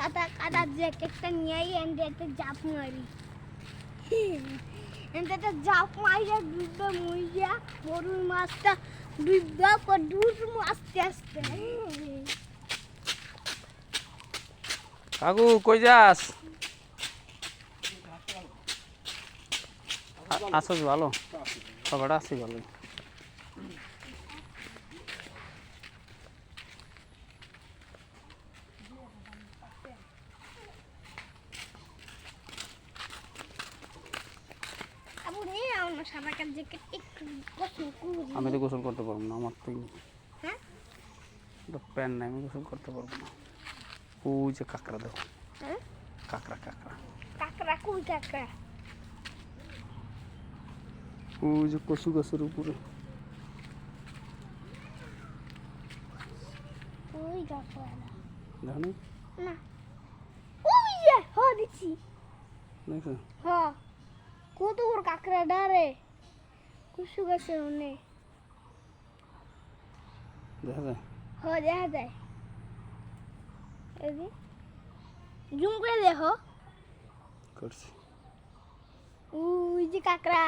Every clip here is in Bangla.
কাটা কাটা জ্যাকেটটা নিয়েই এন্ডেতে জাপ মারি এন্ডেতে জাপ মারিয়া ডুববে মুইয়া বড়ুই মাছটা ডুববে কো ডুব আস্তে আস্তে কাকু কই যাস আসো ভালো খবরটা আছি ভালো আবু রে আমার সাবাকার জ্যাকেট একটু গোসল করি আমি তো গোসল করতে পারবো না আমার তো হ্যাঁ প্যান্ট নাই আমি গোসল করতে পারবো না ওই যে কাঁকড়া দেখো হ্যাঁ কাঁকড়া কাঁকড়া কাকড়া কই কাকড়া ওই যে কচু গাছের উপরে ওই কাকড়া দেখো না না ওই যে দেখছি দেখো হ্যাঁ কত বড় কাকড়া ডারে কুসু গাছে অনেক দেখা যায় দেখা যায় এই যে জুম করে দেখো করছি ওই যে কাকড়া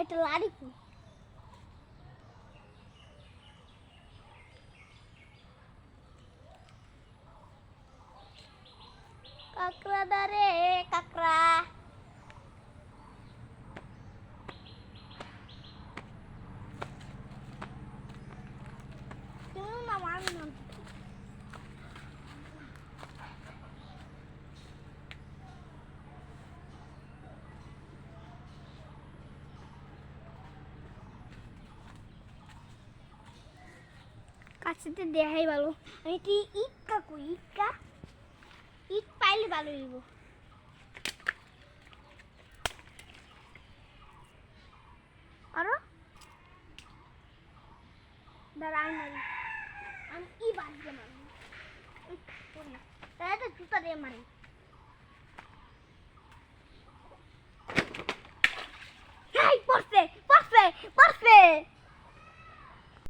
একটা লাড়ি কই কাকড়া ডারে কাকড়া তুমি না মান না কাছেতে দেখাই ভালো আমি কি ইট কাকু ইট পাইলে ভালো হইব আরো দাঁড়াই মারি আমি ই বাদ দিয়ে মারি তাহলে তো জুতা দিয়ে মারি